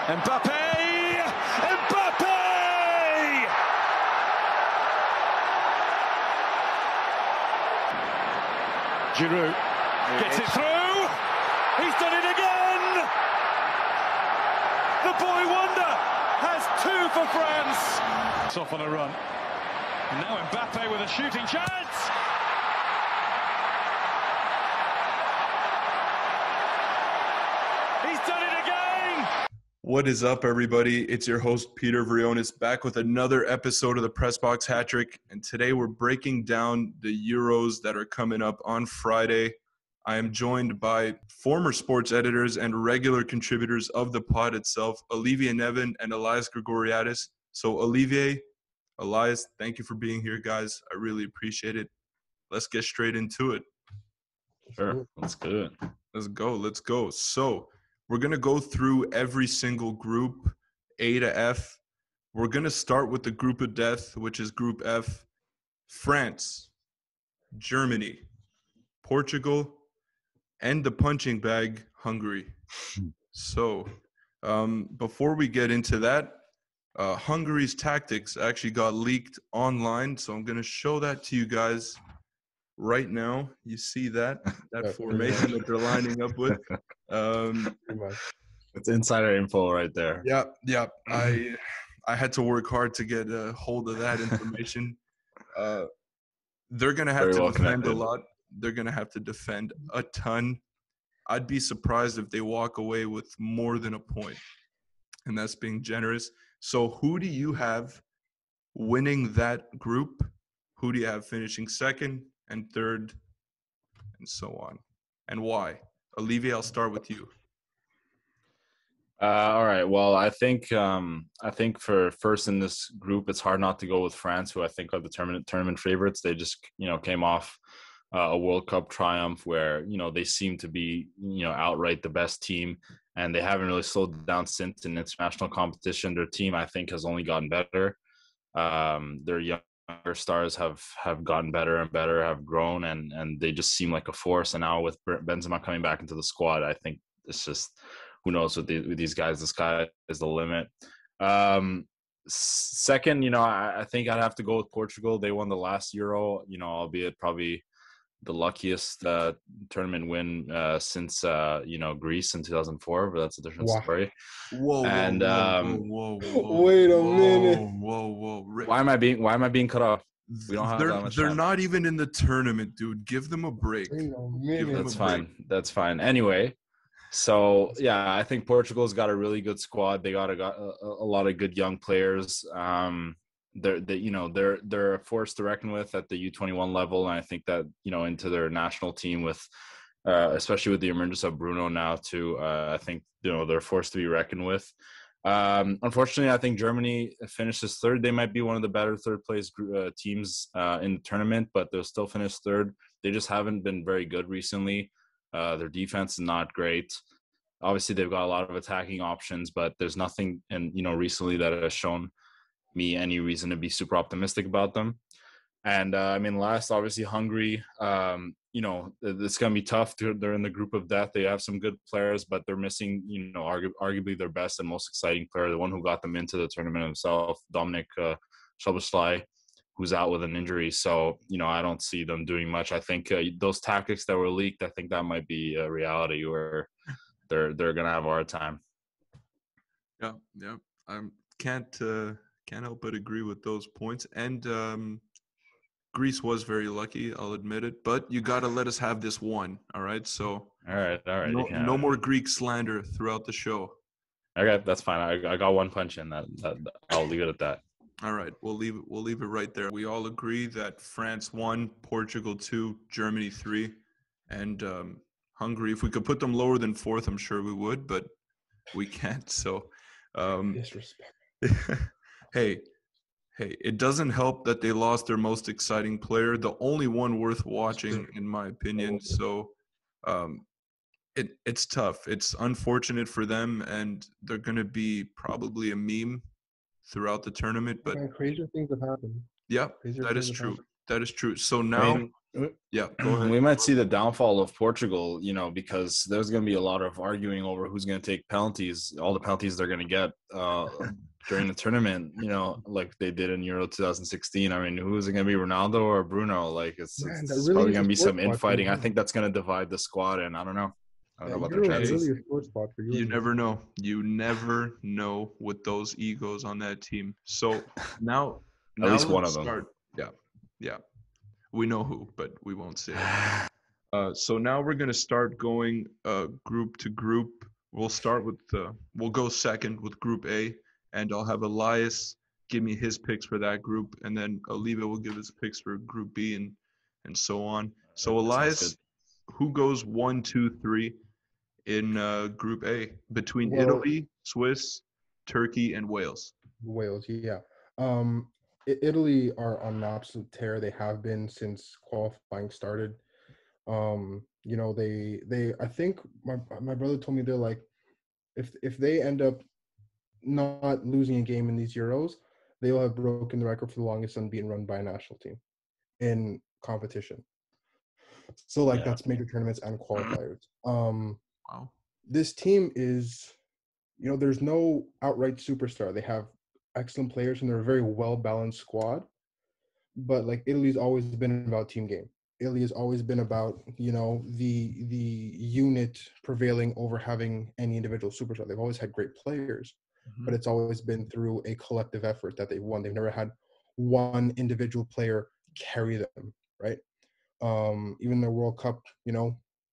Mbappe! Mbappe! Giroud gets it through. He's done it again. The boy wonder has two for France. It's off on a run. And now Mbappe with a shooting chance. He's done it again. What is up, everybody? It's your host, Peter Vrionis, back with another episode of the Press Box Hat Trick. And today we're breaking down the Euros that are coming up on Friday. I am joined by former sports editors and regular contributors of the pod itself, Olivier Neven and Elias Grigoriadis. So Olivier, Elias, thank you for being here, guys. I really appreciate it. Let's get straight into it. Sure, let's do it. Let's go. So we're going to go through every single group, A to F. We're going to start with the group of death, which is Group F. France, Germany, Portugal, and the punching bag, Hungary. So before we get into that, Hungary's tactics actually got leaked online. So I'm going to show that to you guys right now. You see that formation that they're lining up with. It's insider info right there. Yeah. I had to work hard to get a hold of that information. They're going to have to defend a lot. They're going to have to defend a ton. I'd be surprised if they walk away with more than a point, and that's being generous. So who do you have winning that group? Who do you have finishing second and third, and so on? And why? Olivier, I'll start with you. All right. Well, I think for first in this group, it's hard not to go with France, who I think are the tournament favorites. They just came off a World Cup triumph where they seem to be outright the best team, and they haven't really slowed down since in international competition. Their team, I think, has only gotten better. Their younger stars have gotten better and better, have grown, and they just seem like a force. And now with Benzema coming back into the squad, I think it's just, who knows with these guys, the sky is the limit. Second, I think I'd have to go with Portugal. They won the last Euro, albeit probably the luckiest tournament win since Greece in 2004, but that's a different story. Whoa! Wait a minute. Whoa! Why am I being cut off? We don't have that much They're time. not even in the tournament, dude. Give them a break. That's fine. Anyway, so yeah, I think Portugal's got a really good squad. They got a lot of good young players. They're a force to reckon with at the U21 level, and I think that into their national team with especially with the emergence of Bruno now too, I think they're a force to be reckoned with. Unfortunately, I think Germany finishes third. They might be one of the better third place teams in the tournament, but they'll still finish third. They just haven't been very good recently. Their defense is not great. Obviously, they've got a lot of attacking options, but there's nothing recently that has shown me any reason to be super optimistic about them. And last, obviously Hungary, it's going to be tough. They're in the group of death. They have some good players, but they're missing, arguably their best and most exciting player, the one who got them into the tournament himself, Dominik Szoboszlai, who's out with an injury. So, I don't see them doing much. I think those tactics that were leaked, I think that might be a reality where they're going to have a hard time. Yeah. I can't help but agree with those points. And Greece was very lucky, I'll admit it. But you got to let us have this one, all right? So all right. No more Greek slander throughout the show. Okay, that's fine. I got one punch in. That I'll leave it at that. All right, we'll leave it right there. We all agree that France 1, Portugal 2, Germany 3, and Hungary. If we could put them lower than fourth, I'm sure we would, but we can't. So disrespect. Hey, it doesn't help that they lost their most exciting player, the only one worth watching, in my opinion. So it's tough. It's unfortunate for them, and they're going to be probably a meme throughout the tournament. But crazier things have happened. Yeah, that is true. So now Yeah, go ahead. We might see the downfall of Portugal, because there's going to be a lot of arguing over who's going to take penalties, all the penalties they're going to get during the tournament, like they did in Euro 2016. I mean, who is it going to be, Ronaldo or Bruno? Like, it's really probably is going a to be sore some spot for infighting. I Euro. think that's going to divide the squad, and I don't know about their Euro is chances. really a sore spot for You Euro. never know. You never know with those egos on that team. So now At least one let's of them. start. Yeah. We know who, but we won't say it. So now we're gonna start going group to group. We'll start with we'll go second with Group A, and I'll have Elias give me his picks for that group, and then Olivier will give his picks for Group B, and so on. So Elias, who goes 1, 2, 3 in Group A between Italy, Swiss, Turkey, and Wales? Wales, yeah. Italy are on an absolute tear. They have been since qualifying started. They I think my brother told me they're like, if they end up not losing a game in these Euros, they will have broken the record for the longest unbeaten run by a national team in competition. So that's major tournaments and qualifiers. Wow. This team is, there's no outright superstar. They have excellent players and they're a very well balanced squad. But Italy's always been about team game. Italy has always been about the unit prevailing over having any individual superstar. They've always had great players, but it's always been through a collective effort that they've won. They've never had one individual player carry them, right? Even the World Cup,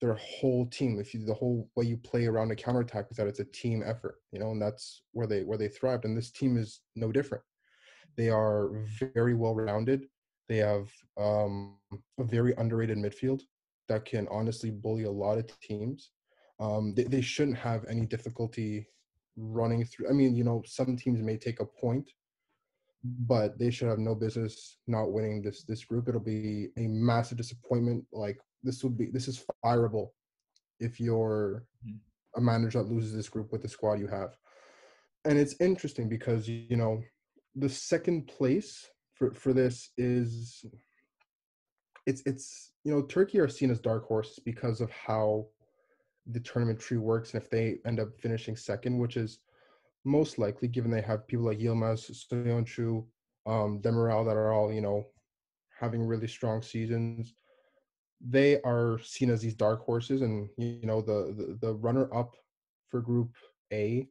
their whole team. If you the whole way you play around a counterattack is that it's a team effort, and that's where they thrived. And this team is no different. They are very well rounded. They have a very underrated midfield that can honestly bully a lot of teams. They shouldn't have any difficulty running through. I mean, some teams may take a point, but they should have no business not winning this group. It'll be a massive disappointment. This is fireable if you're a manager that loses this group with the squad you have. And it's interesting because the second place for this is it's Turkey are seen as dark horses because of how the tournament tree works, and if they end up finishing second, which is most likely given they have people like Yilmaz, Soyuncu, Demiral that are all having really strong seasons, they are seen as these dark horses. And the runner up for Group A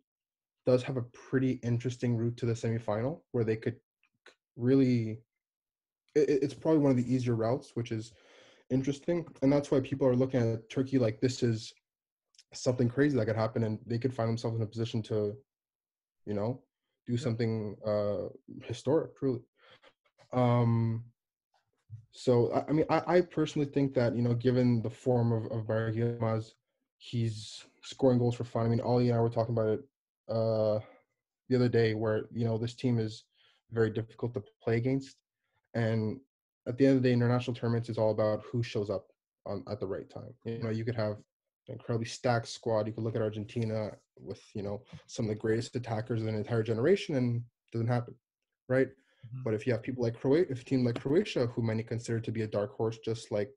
does have a pretty interesting route to the semifinal where they could really it's probably one of the easier routes, which is interesting. And that's why people are looking at Turkey like this is something crazy that could happen, and they could find themselves in a position to do something historic, truly. So I mean, I personally think that given the form of Barak Yilmaz, he's scoring goals for fun. I mean, Ollie and I were talking about it the other day, where this team is very difficult to play against, and at the end of the day, international tournaments is all about who shows up at the right time. You could have an incredibly stacked squad. You could look at Argentina with some of the greatest attackers of an entire generation, and it doesn't happen, right? But if you have people like Croatia, if a team like Croatia, who many consider to be a dark horse, just like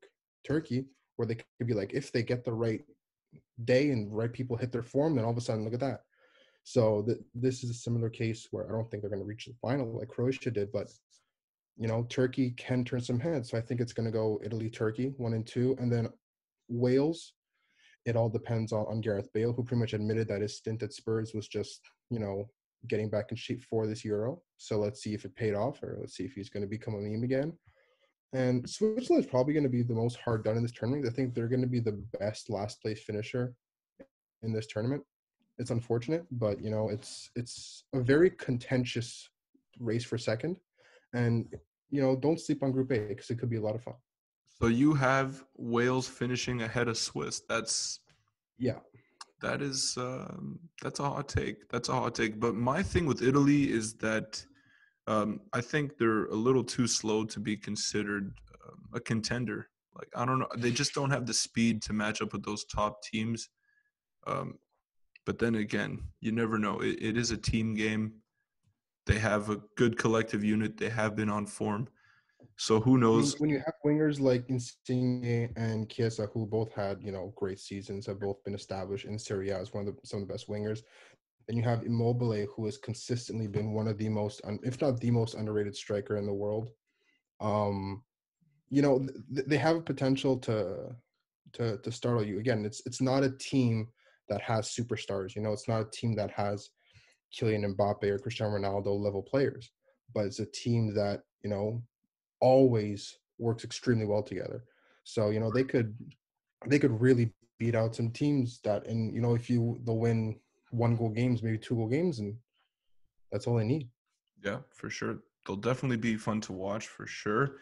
Turkey, where they could be like, if they get the right day and right people hit their form, then all of a sudden, look at that. So this is a similar case where I don't think they're going to reach the final like Croatia did, but Turkey can turn some heads. So I think it's going to go Italy, Turkey, 1 and 2, and then Wales. It all depends on Gareth Bale, who pretty much admitted that his stint at Spurs was just getting back in shape for this Euro. So let's see if it paid off, or let's see if he's going to become a meme again. And Switzerland is probably going to be the most hard done in this tournament. I think they're going to be the best last place finisher in this tournament. It's unfortunate, but it's a very contentious race for second, and don't sleep on Group A because it could be a lot of fun. So you have Wales finishing ahead of Swiss. That's a hot take. That's a hot take. But my thing with Italy is that I think they're a little too slow to be considered a contender. Like, I don't know. They just don't have the speed to match up with those top teams. But then again, you never know. It is a team game. They have a good collective unit. They have been on form. So who I mean, knows? when you have wingers like Insigne and Chiesa, who both had, great seasons, have both been established in Serie A as some of the best wingers. Then you have Immobile, who has consistently been one of the most, if not the most underrated striker in the world. Um, they have a potential to startle you. Again, it's not a team that has superstars. It's not a team that has Kylian Mbappe or Cristiano Ronaldo level players, but it's a team that always works extremely well together. So they could really beat out some teams that, and if they'll win 1-goal games, maybe 2-goal games, and that's all they need. Yeah, for sure. They'll definitely be fun to watch for sure.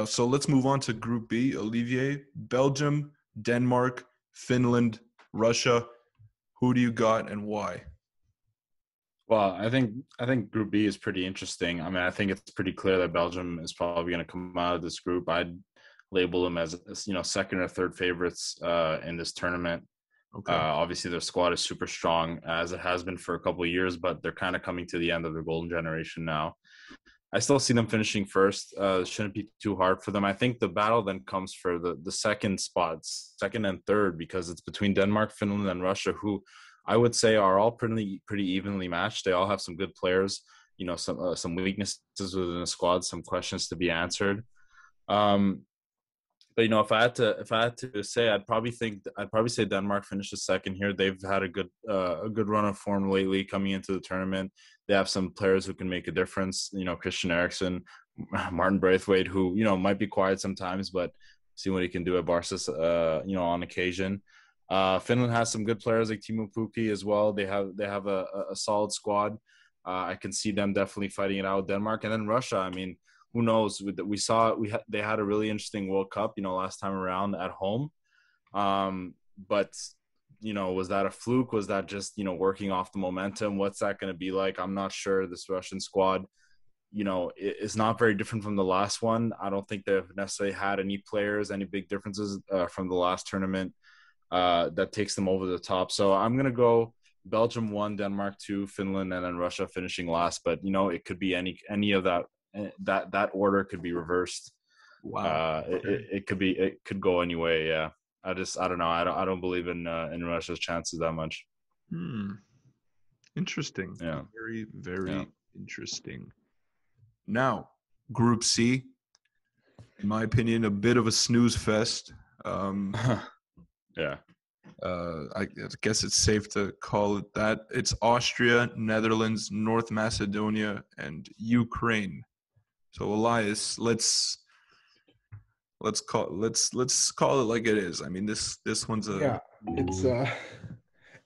So let's move on to Group B. Olivier, Belgium, Denmark, Finland, Russia. Who do you got and why? Well, I think Group B is pretty interesting. I mean, I think it's pretty clear that Belgium is probably going to come out of this group. I'd label them as second or third favorites in this tournament. Okay. Obviously, their squad is super strong, as it has been for a couple of years, but they're kind of coming to the end of their golden generation now. I still see them finishing first. It shouldn't be too hard for them. I think the battle then comes for the second spots, second and third, because it's between Denmark, Finland, and Russia, who I would say are all pretty evenly matched. They all have some good players, some weaknesses within the squad, some questions to be answered. But if I had to say, I'd probably say Denmark finishes second here. They've had a good run of form lately coming into the tournament. They have some players who can make a difference. Christian Eriksen, Martin Braithwaite, who might be quiet sometimes, but see what he can do at Barca. On occasion. Finland has some good players like Timo Pukki as well. They have a solid squad. I can see them definitely fighting it out with Denmark, and then Russia. I mean, who knows? They had a really interesting World Cup, last time around at home. But was that a fluke? Was that just working off the momentum? What's that going to be like? I'm not sure. This Russian squad, is not very different from the last one. I don't think they've necessarily had any big differences from the last tournament that takes them over the top. So I'm going to go Belgium 1, Denmark 2, Finland, and then Russia finishing last. But, it could be any of that. That order could be reversed. Wow. Okay. It could go anyway. Yeah. I don't know. I don't believe in Russia's chances that much. Interesting. Yeah. Very, very interesting. Now, Group C, in my opinion, a bit of a snooze fest. Yeah. I guess it's safe to call it that. It's Austria, Netherlands, North Macedonia, and Ukraine. So Elias, let's call it like it is. I mean, this one's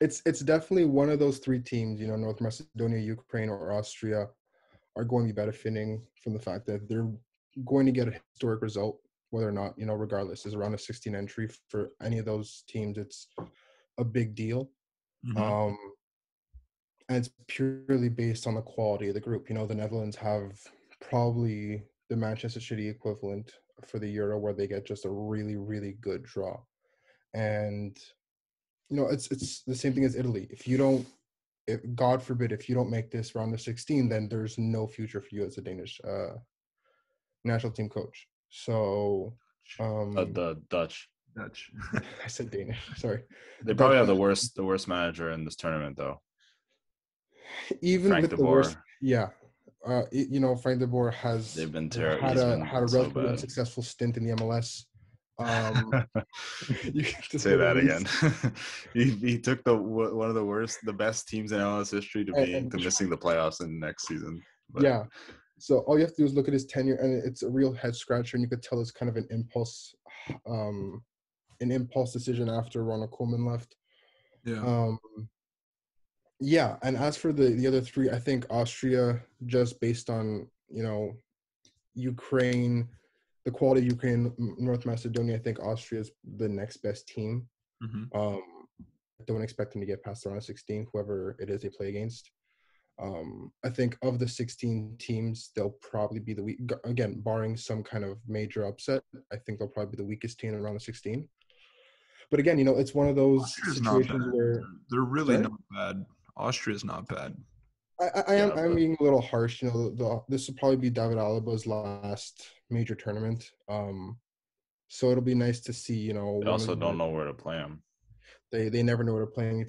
it's definitely one of those three teams. North Macedonia, Ukraine, or Austria are going to be benefiting from the fact that they're going to get a historic result, whether or not regardless, is around a 16 entry for any of those teams. It's a big deal. Mm-hmm. And it's purely based on the quality of the group. The Netherlands have probably the Manchester City equivalent for the Euro, where they get just a really, really good draw. And it's the same thing as Italy. If God forbid, if you don't make this round of 16, then there's no future for you as a Danish national team coach. So The Dutch. I said Danish. Sorry. They probably have the worst manager in this tournament, though. Even Frank with de the Boer. worst, yeah. Frank de Boer has They've been terrible. had a relatively unsuccessful stint in the MLS. You can say that again. he took one of the best teams in MLS history to missing the playoffs in next season. But. Yeah. So all you have to do is look at his tenure, and it's a real head scratcher, and you could tell it's kind of an impulse decision after Ronald Koeman left. Yeah. Yeah, and as for the other three, I think Austria, just based on Ukraine, the quality of Ukraine, North Macedonia, I think Austria is the next best team. Mm-hmm. I don't expect them to get past the round of 16, whoever it is they play against. I think of the 16 teams, they'll probably be again, barring some kind of major upset, I think they'll probably be the weakest team in around the 16. But again, it's one of those situations where they're really not bad. Austria's not bad. I'm being a little harsh. This will probably be David Alaba's last major tournament. So it'll be nice to see, They also don't know where to play him. They never know where to play him.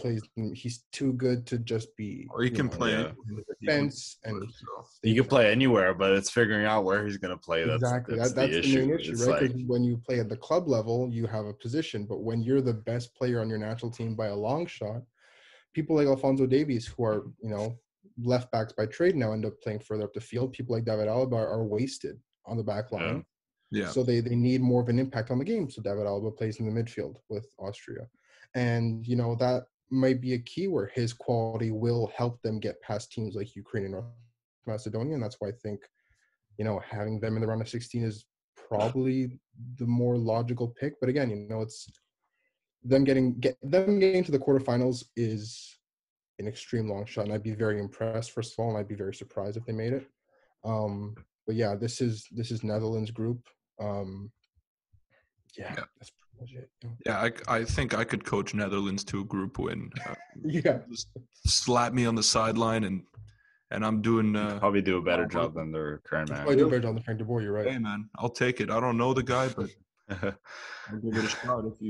He's too good to just be. Or he can play in the defense, and he can play anywhere, but it's figuring out where he's going to play. Exactly. That's the issue. The main issue, right? Because when you play at the club level, you have a position, but when you're the best player on your national team by a long shot, people like Alphonso Davies, who are left backs by trade, now end up playing further up the field. People like David Alaba are wasted on the back line. Yeah. So they need more of an impact on the game. So David Alaba plays in the midfield with Austria. And, that might be a key where his quality will help them get past teams like Ukraine and North Macedonia. And that's why I think, having them in the round of 16 is probably the more logical pick. But again, it's them getting to the quarterfinals is an extreme long shot. And I'd be very impressed, first of all, and I'd be very surprised if they made it. But yeah, this is Netherlands group. That's pretty much it. Yeah, I think I could coach Netherlands to a group win. Just slap me on the sideline and I'm doing. Probably do a better job than their current manager. Probably do a better job than Frank de Boer. You're right. Hey man, I'll take it. I don't know the guy, but I'll give it a shot if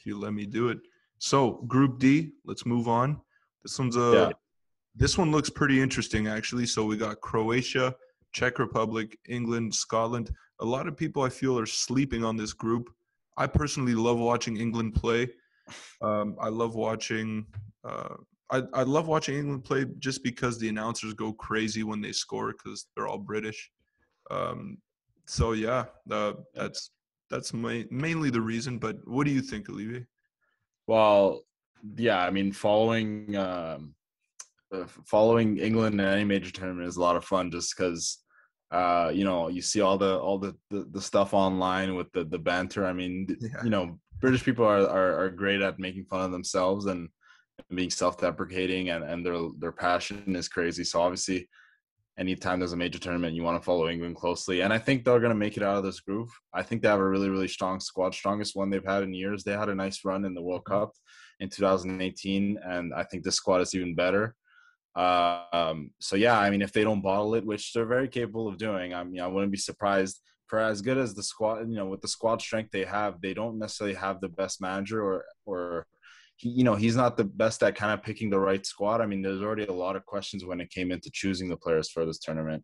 you let me do it. So Group D, let's move on. This one looks pretty interesting actually. So we got Croatia, Czech Republic, England, Scotland. A lot of people I feel are sleeping on this group. I personally love watching England play. I love watching I love watching England play just because the announcers go crazy when they score because they're all British. So yeah, that's mainly the reason. But what do you think, Olivier? Well, yeah, I mean, following England in any major tournament is a lot of fun just because you see all the stuff online with the banter. I mean, British people are great at making fun of themselves and being self-deprecating, and their passion is crazy. So obviously, anytime there's a major tournament, you want to follow England closely. And I think they're going to make it out of this group. I think they have a really, really strong squad, strongest one they've had in years. They had a nice run in the World Cup in 2018, and I think this squad is even better. So yeah, I mean, if they don't bottle it, which they're very capable of doing, I mean, I wouldn't be surprised. For as good as the squad, with the squad strength they have, they don't necessarily have the best manager or he's not the best at kind of picking the right squad. I mean, there's already a lot of questions when it came into choosing the players for this tournament.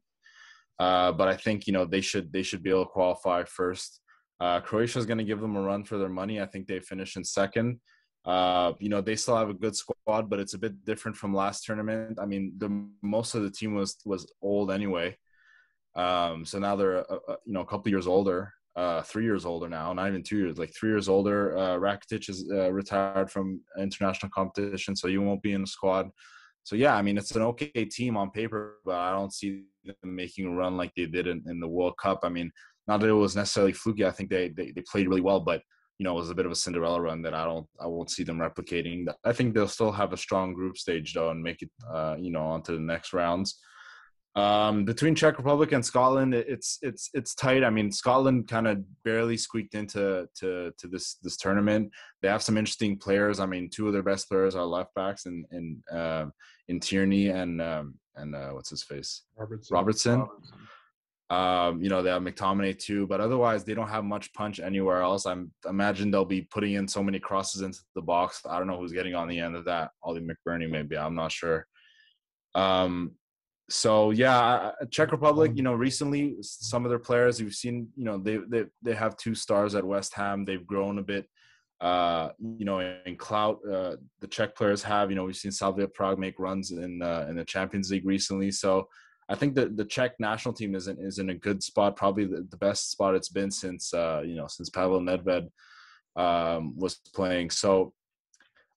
But I think, they should be able to qualify first. Croatia is going to give them a run for their money. I think they finished in second. They still have a good squad, but it's a bit different from last tournament. I mean, most of the team was old anyway. So now they're, a couple years older, 3 years older now, not even 2 years, like 3 years older. Rakitic is retired from international competition, so you won't be in the squad. So yeah, I mean, it's an okay team on paper, but I don't see them making a run like they did in the World Cup. I mean, not that it was necessarily fluky. I think they played really well, but it was a bit of a Cinderella run that I won't see them replicating. I think they'll still have a strong group stage though and make it, onto the next rounds. Between Czech Republic and Scotland, it's tight. I mean, Scotland kind of barely squeaked into this tournament. They have some interesting players. I mean, two of their best players are left backs in Tierney and what's his face? Robertson. They have McTominay too, but otherwise they don't have much punch anywhere else. I imagine they'll be putting in so many crosses into the box. I don't know who's getting on the end of that. Ollie McBurney maybe. I'm not sure. So yeah, Czech Republic, recently some of their players you've seen, they have 2 stars at West Ham. They've grown a bit, in clout. The Czech players have, we've seen Slavia Prague make runs in the Champions League recently. So I think that the Czech national team is in a good spot, probably the best spot it's been since Pavel Nedved was playing. So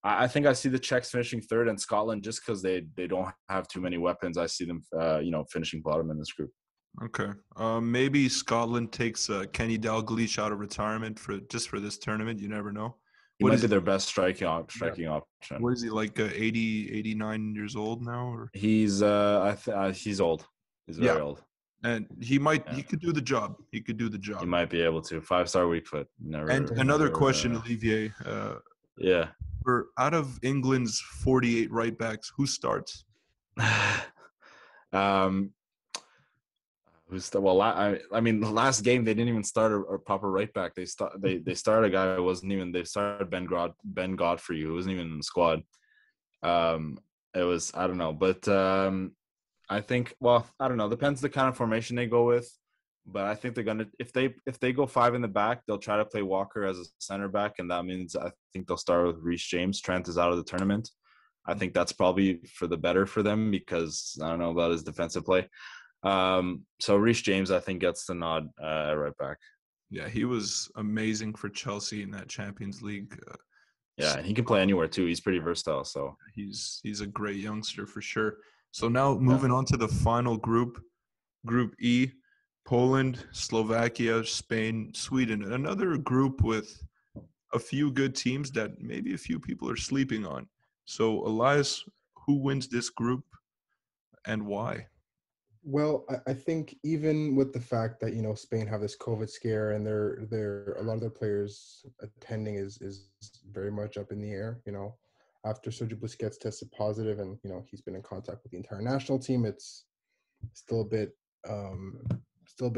I think I see the Czechs finishing third and Scotland just because they don't have too many weapons. I see them, finishing bottom in this group. Okay. Maybe Scotland takes Kenny Dalglish out of retirement for this tournament. You never know. He might be their best striking option. What is he, like 80, 89 years old now? Or? He's he's old. He's very old. And he could do the job. He could do the job. He might be able to. 5-star weak foot. Another question, Olivier. Yeah. Out of England's 48 right backs, who starts? Um, I mean, the last game they didn't even start a proper right back. They started a guy who wasn't even. They started Ben Godfrey, who wasn't even in the squad. It was, I don't know, but I think, well, I don't know. Depends the kind of formation they go with, but I think they're gonna, if they go 5 in the back, they'll try to play Walker as a center back, and that means I think they'll start with Reece James. Trent is out of the tournament. I think that's probably for the better for them because I don't know about his defensive play. So Reece James, I think, gets the nod at right back. Yeah, he was amazing for Chelsea in that Champions League. Yeah, and he can play anywhere too. He's pretty versatile. So he's a great youngster for sure. So now moving on to the final group, Group E, Poland, Slovakia, Spain, Sweden. Another group with a few good teams that maybe a few people are sleeping on. So Elias, who wins this group and why? Well, I think even with the fact that Spain have this COVID scare and they're a lot of their players attending is very much up in the air. After Sergio Busquets tested positive and he's been in contact with the entire national team, it's still a bit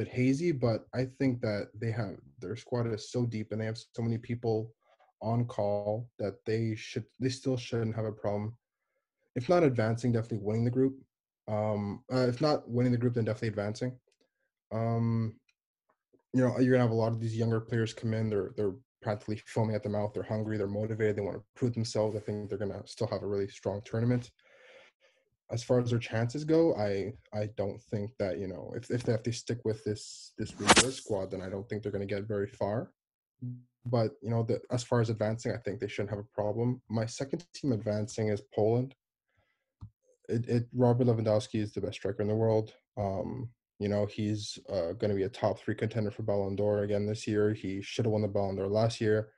hazy. But I think that their squad is so deep and they have so many people on call that they still shouldn't have a problem. If not advancing, definitely winning the group. If not winning the group, then definitely advancing. You're gonna have a lot of these younger players come in. They're practically foaming at the mouth. They're hungry. They're motivated. They want to prove themselves. I think they're gonna still have a really strong tournament. As far as their chances go, I don't think that if they stick with this reserve squad, then I don't think they're gonna get very far. But as far as advancing, I think they shouldn't have a problem. My second team advancing is Poland. Robert Lewandowski is the best striker in the world. He's going to be a top 3 contender for Ballon d'Or again this year. He should have won the Ballon d'Or last year.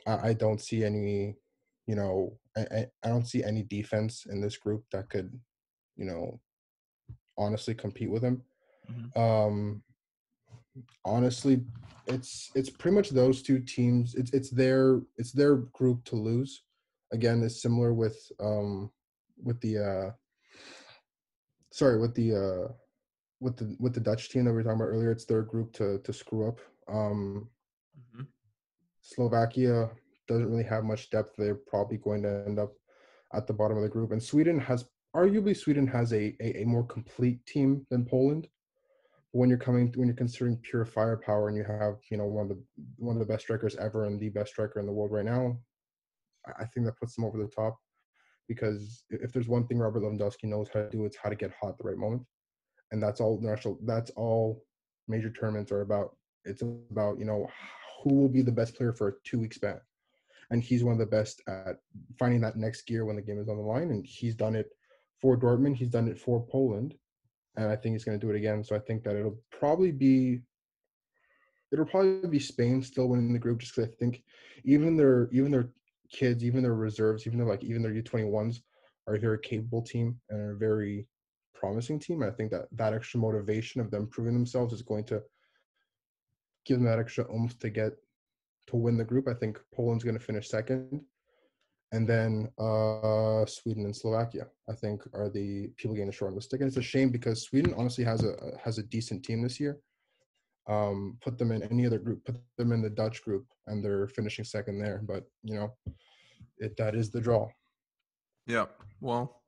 I don't see any, I don't see any defense in this group that could, honestly compete with him. Mm-hmm. Honestly, it's pretty much those two teams. It's their group to lose. Again, it's similar with the with the Dutch team that we were talking about earlier. It's their group to screw up. Mm-hmm. Slovakia doesn't really have much depth. They're probably going to end up at the bottom of the group. And Sweden has a more complete team than Poland. When you're considering pure firepower and you have one of the best strikers ever and the best striker in the world right now, I think that puts them over the top. Because if there's one thing Robert Lewandowski knows how to do, it's how to get hot at the right moment. And that's all major tournaments are about. It's about who will be the best player for a 2-week span, and he's one of the best at finding that next gear when the game is on the line. And he's done it for Dortmund. He's done it for Poland, and I think he's going to do it again. So I think that it'll probably be Spain still winning the group, just because I think even their kids, even their reserves, even their U21s are a very capable team and a very promising team. And I think that extra motivation of them proving themselves is going to give them that extra oomph to win the group. I think Poland's going to finish second, and then Sweden and Slovakia, I think, are the people getting the short list. And it's a shame because Sweden honestly has a decent team this year. Put them in any other group, put them in the Dutch group, and they're finishing second there. But that is the draw. Yeah, well,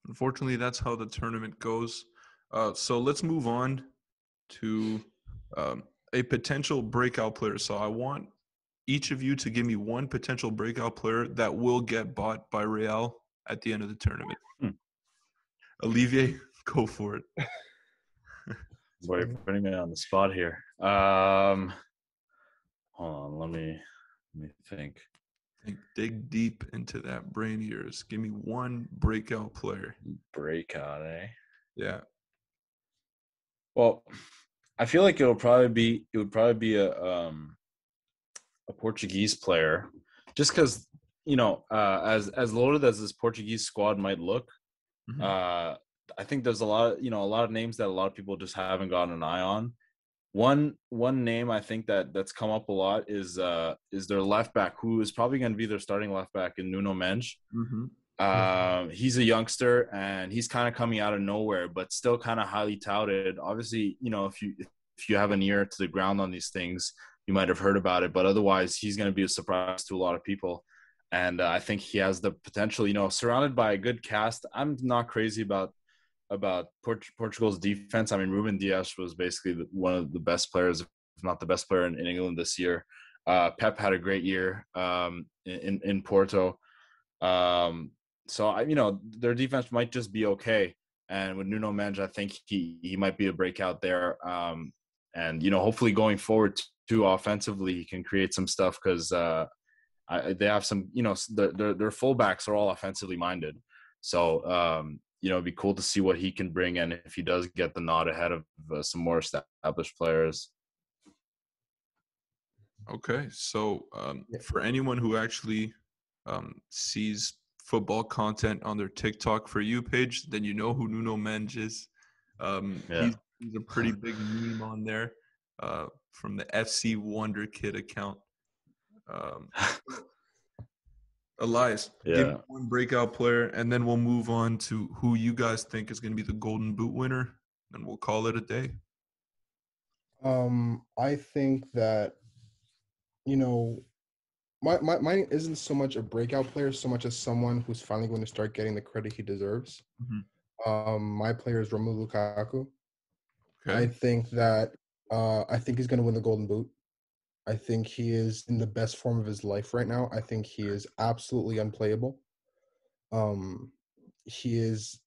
unfortunately, that's how the tournament goes. So let's move on to a potential breakout player. So I want each of you to give me one potential breakout player that will get bought by Real at the end of the tournament. Olivier, go for it. Boy, you're putting me on the spot here. Hold on, let me think. Dig deep into that brain of yours. Give me one breakout player. Breakout, eh? Yeah. Well, I feel like it would probably be a Portuguese player, just because as loaded as this Portuguese squad might look, Mm-hmm. I think there's a lot of names that a lot of people just haven't gotten an eye on. One name I think that's come up a lot is their left back, who is probably going to be their starting left back in Nuno Mendes. Mm-hmm. He's a youngster and he's kind of coming out of nowhere, but still kind of highly touted. Obviously, if you have an ear to the ground on these things, you might have heard about it, but otherwise he's going to be a surprise to a lot of people. And I think he has the potential, surrounded by a good cast. I'm not crazy about Portugal's defense. I mean, Ruben Dias was basically one of the best players, if not the best player in England this year. Pep had a great year in Porto. So their defense might just be okay. And with Nuno Mendes, I think he might be a breakout there. And hopefully going forward too, offensively, he can create some stuff because they have some, their fullbacks are all offensively minded. So it'd be cool to see what he can bring, and if he does get the nod ahead of some more established players. Okay, so for anyone who actually sees football content on their TikTok For You page, then you know who Nuno Mendes is. He's a pretty big meme on there from the FC Wonder Kid account. Elias, give me one breakout player, and then we'll move on to who you guys think is going to be the Golden Boot winner, and we'll call it a day. I think that, mine isn't so much a breakout player, so much as someone who's finally going to start getting the credit he deserves. Mm-hmm. My player is Romelu Lukaku. Okay. I think he's going to win the Golden Boot. I think he is in the best form of his life right now. I think he is absolutely unplayable. He is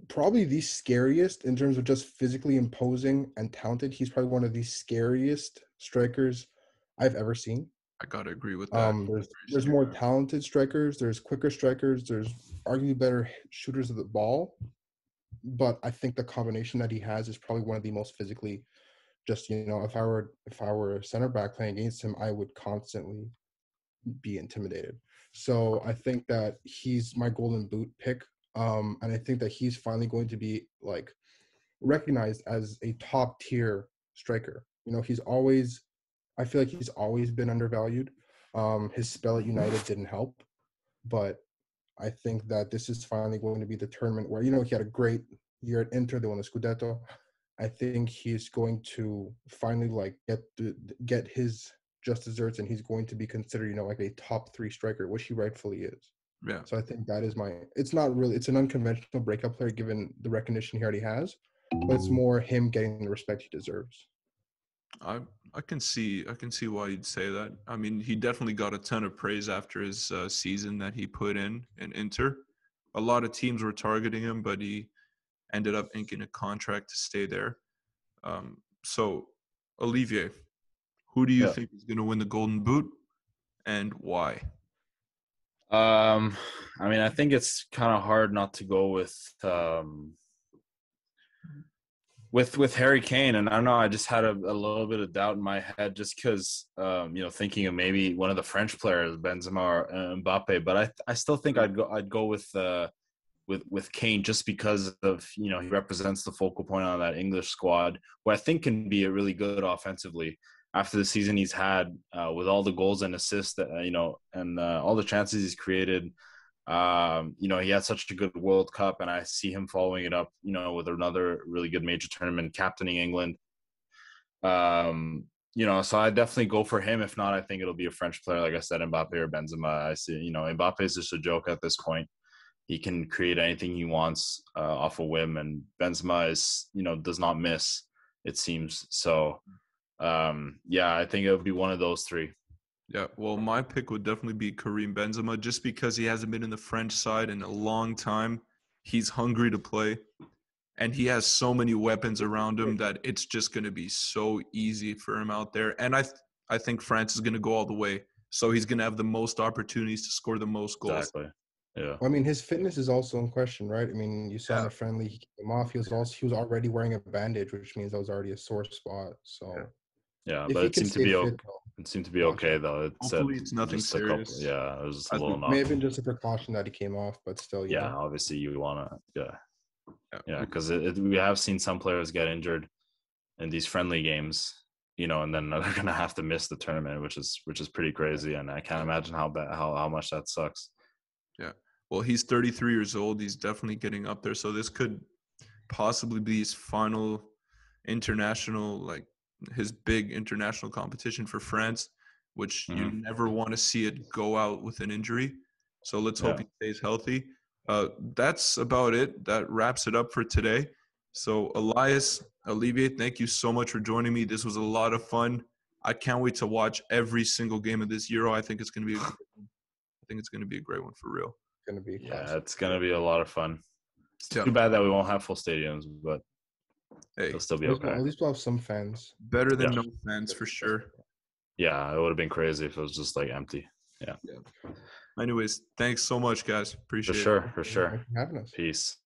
probably the scariest in terms of just physically imposing and talented. He's probably one of the scariest strikers I've ever seen. I gotta agree with that. There's more talented strikers. There's quicker strikers. There's arguably better shooters of the ball. But I think the combination that he has is probably one of the most physically. Just if I were a center back playing against him, I would constantly be intimidated. So I think that he's my Golden Boot pick, and I think that he's finally going to be recognized as a top tier striker. I feel like he's always been undervalued. His spell at United didn't help, but I think that this is finally going to be the tournament where he had a great year at Inter. They won the Scudetto. I think he's going to finally get his just desserts, and he's going to be considered, a top 3 striker, which he rightfully is. Yeah. So I think that is it's an unconventional breakout player given the recognition he already has, but it's more him getting the respect he deserves. I can see why you'd say that. I mean, he definitely got a ton of praise after his season that he put in Inter. A lot of teams were targeting him, but he ended up inking a contract to stay there. So, Olivier, who do you think is going to win the Golden Boot, and why? I mean, I think it's kind of hard not to go with Harry Kane, and I don't know. I just had a little bit of doubt in my head, just because thinking of maybe one of the French players, Benzema or Mbappe, but I still think I'd go with Kane, just because of he represents the focal point on that English squad, who I think can be really good offensively after the season he's had, with all the goals and assists that and all the chances he's created. He had such a good World Cup, and I see him following it up with another really good major tournament, captaining England. So I definitely go for him. If not, I think it'll be a French player, like I said, Mbappe or Benzema. I see Mbappe is just a joke at this point. He can create anything he wants off a whim, and Benzema is, does not miss, it seems. So, I think it would be one of those 3. Yeah, well, my pick would definitely be Karim Benzema, just because he hasn't been in the French side in a long time. He's hungry to play, and he has so many weapons around him that it's just going to be so easy for him out there. And I think France is going to go all the way, so he's going to have the most opportunities to score the most goals. Exactly. Yeah. Well, I mean, his fitness is also in question, right? I mean, you saw in the friendly, he came off. He was already wearing a bandage, which means that was already a sore spot. So but it seemed to be okay. It seemed to be okay though. Hopefully, it's nothing serious. It was just a little knock. May have been just a precaution that he came off, but still. Obviously, you want to. Because we have seen some players get injured in these friendly games, and then they're going to have to miss the tournament, which is pretty crazy, and I can't imagine how much that sucks. Yeah. well, he's 33 years old. He's definitely getting up there. So this could possibly be his final international, like his big international competition for France, which you never want to see it go out with an injury. So let's hope he stays healthy. That's about it. That wraps it up for today. So Elias, Olivier, thank you so much for joining me. This was a lot of fun. I can't wait to watch every single game of this Euro. I think it's going to be a great one for real. Going to be it's going to be a lot of fun. It's too bad that we won't have full stadiums, but it'll still be okay. At least we'll have some fans. Better than no fans for sure. Yeah, it would have been crazy if it was just like empty. Yeah. Anyways, thanks so much, guys. Appreciate it. For sure. Thanks for having us. Peace.